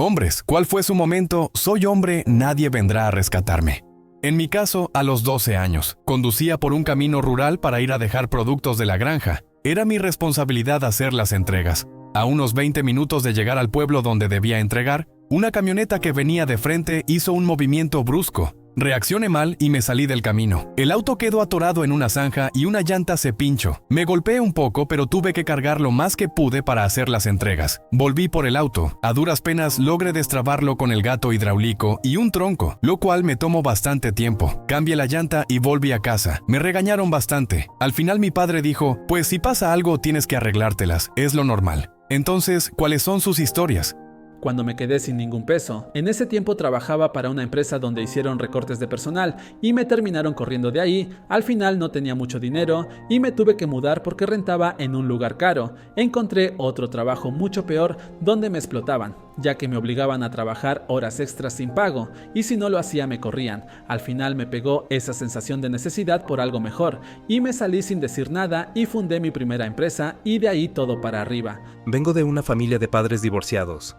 Hombres, ¿cuál fue su momento? Soy hombre, nadie vendrá a rescatarme. En mi caso, a los 12 años, conducía por un camino rural para ir a dejar productos de la granja. Era mi responsabilidad hacer las entregas. A unos 20 minutos de llegar al pueblo donde debía entregar, una camioneta que venía de frente hizo un movimiento brusco. Reaccioné mal y me salí del camino. El auto quedó atorado en una zanja y una llanta se pinchó. Me golpeé un poco, pero tuve que cargar lo más que pude para hacer las entregas. Volví por el auto. A duras penas logré destrabarlo con el gato hidráulico y un tronco, lo cual me tomó bastante tiempo. Cambié la llanta y volví a casa. Me regañaron bastante. Al final mi padre dijo, pues si pasa algo tienes que arreglártelas, es lo normal. Entonces, ¿cuáles son sus historias? Cuando me quedé sin ningún peso. En ese tiempo trabajaba para una empresa donde hicieron recortes de personal y me terminaron corriendo de ahí. Al final no tenía mucho dinero y me tuve que mudar porque rentaba en un lugar caro. Encontré otro trabajo mucho peor donde me explotaban, ya que me obligaban a trabajar horas extras sin pago y si no lo hacía me corrían. Al final me pegó esa sensación de necesidad por algo mejor y me salí sin decir nada y fundé mi primera empresa y de ahí todo para arriba. Vengo de una familia de padres divorciados.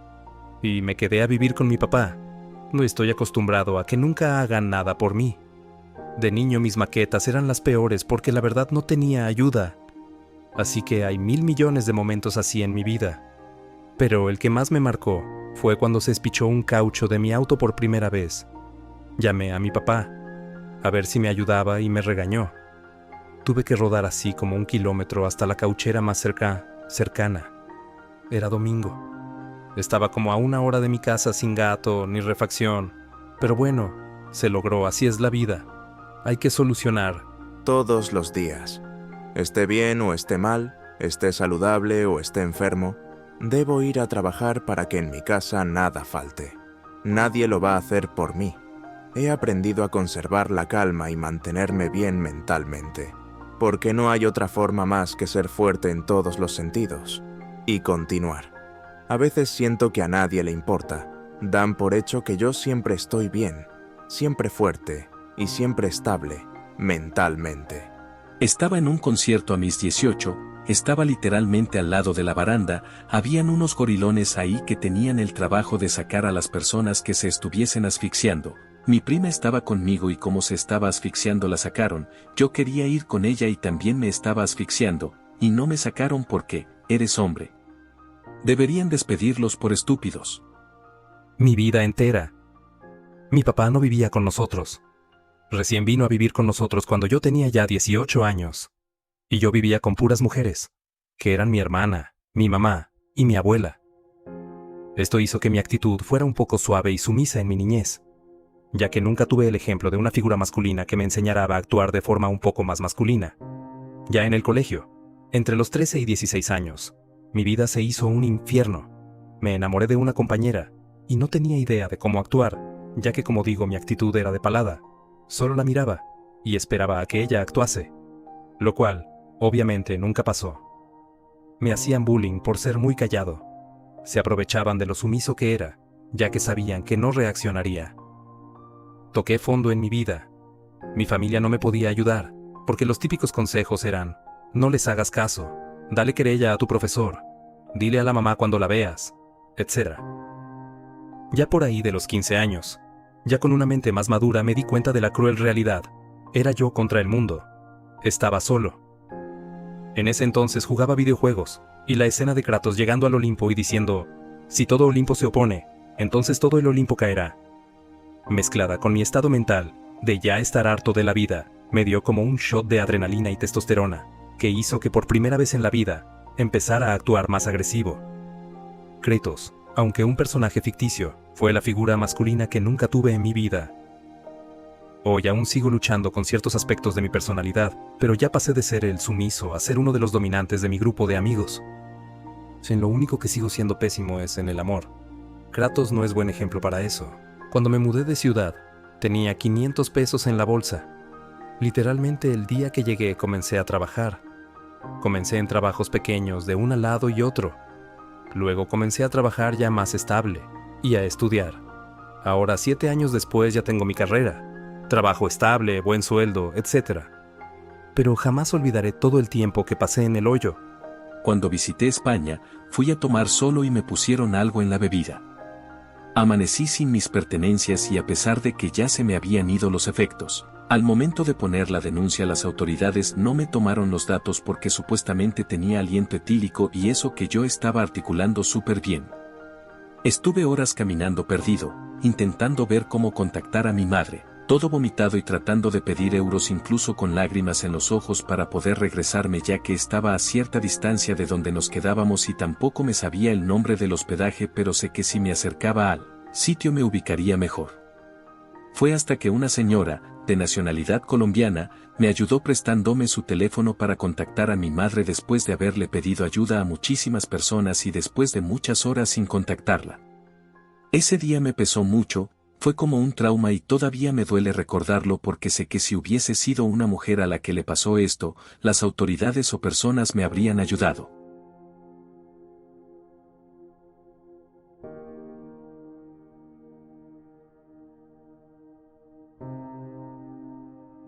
Y me quedé a vivir con mi papá. No estoy acostumbrado a que nunca hagan nada por mí. De niño mis maquetas eran las peores porque la verdad no tenía ayuda. Así que hay 1,000 millones de momentos así en mi vida. Pero el que más me marcó fue cuando se espichó un caucho de mi auto por primera vez. Llamé a mi papá a ver si me ayudaba y me regañó. Tuve que rodar así como 1 kilómetro hasta la cauchera más cercana. Era domingo. Estaba como a 1 hora de mi casa sin gato ni refacción. Pero bueno, se logró, así es la vida. Hay que solucionar. Todos los días. Esté bien o esté mal, esté saludable o esté enfermo, debo ir a trabajar para que en mi casa nada falte. Nadie lo va a hacer por mí. He aprendido a conservar la calma y mantenerme bien mentalmente, porque no hay otra forma más que ser fuerte en todos los sentidos y continuar. A veces siento que a nadie le importa. Dan por hecho que yo siempre estoy bien, siempre fuerte y siempre estable, mentalmente. Estaba en un concierto a mis 18, estaba literalmente al lado de la baranda, habían unos gorilones ahí que tenían el trabajo de sacar a las personas que se estuviesen asfixiando. Mi prima estaba conmigo y como se estaba asfixiando la sacaron, yo quería ir con ella y también me estaba asfixiando, y no me sacaron porque, eres hombre. Deberían despedirlos por estúpidos. Mi vida entera. Mi papá no vivía con nosotros. Recién vino a vivir con nosotros cuando yo tenía ya 18 años. Y yo vivía con puras mujeres, que eran mi hermana, mi mamá y mi abuela. Esto hizo que mi actitud fuera un poco suave y sumisa en mi niñez, ya que nunca tuve el ejemplo de una figura masculina que me enseñara a actuar de forma un poco más masculina. Ya en el colegio, entre los 13 y 16 años, mi vida se hizo un infierno. Me enamoré de una compañera y no tenía idea de cómo actuar, ya que como digo mi actitud era de palada. Solo la miraba y esperaba a que ella actuase, lo cual, obviamente, nunca pasó. Me hacían bullying por ser muy callado. Se aprovechaban de lo sumiso que era, ya que sabían que no reaccionaría. Toqué fondo en mi vida. Mi familia no me podía ayudar, porque los típicos consejos eran: no les hagas caso, dale querella a tu profesor, dile a la mamá cuando la veas, etc. Ya por ahí de los 15 años, ya con una mente más madura me di cuenta de la cruel realidad. Era yo contra el mundo. Estaba solo. En ese entonces jugaba videojuegos, y la escena de Kratos llegando al Olimpo y diciendo: si todo Olimpo se opone, entonces todo el Olimpo caerá. Mezclada con mi estado mental, de ya estar harto de la vida, me dio como un shot de adrenalina y testosterona, que hizo que por primera vez en la vida, empezara a actuar más agresivo. Kratos, aunque un personaje ficticio, fue la figura masculina que nunca tuve en mi vida. Hoy aún sigo luchando con ciertos aspectos de mi personalidad, pero ya pasé de ser el sumiso a ser uno de los dominantes de mi grupo de amigos. En lo único que sigo siendo pésimo es en el amor. Kratos no es buen ejemplo para eso. Cuando me mudé de ciudad, tenía 500 pesos en la bolsa. Literalmente el día que llegué comencé a trabajar. Comencé en trabajos pequeños de un al lado y otro. Luego comencé a trabajar ya más estable y a estudiar. Ahora 7 años después ya tengo mi carrera. Trabajo estable, buen sueldo, etc. Pero jamás olvidaré todo el tiempo que pasé en el hoyo. Cuando visité España, fui a tomar solo y me pusieron algo en la bebida. Amanecí sin mis pertenencias y a pesar de que ya se me habían ido los efectos, al momento de poner la denuncia las autoridades no me tomaron los datos porque supuestamente tenía aliento etílico y eso que yo estaba articulando súper bien. Estuve horas caminando perdido, intentando ver cómo contactar a mi madre, todo vomitado y tratando de pedir euros incluso con lágrimas en los ojos para poder regresarme ya que estaba a cierta distancia de donde nos quedábamos y tampoco me sabía el nombre del hospedaje pero sé que si me acercaba al sitio me ubicaría mejor. Fue hasta que una señora, de nacionalidad colombiana, me ayudó prestándome su teléfono para contactar a mi madre después de haberle pedido ayuda a muchísimas personas y después de muchas horas sin contactarla. Ese día me pesó mucho, fue como un trauma y todavía me duele recordarlo porque sé que si hubiese sido una mujer a la que le pasó esto, las autoridades o personas me habrían ayudado.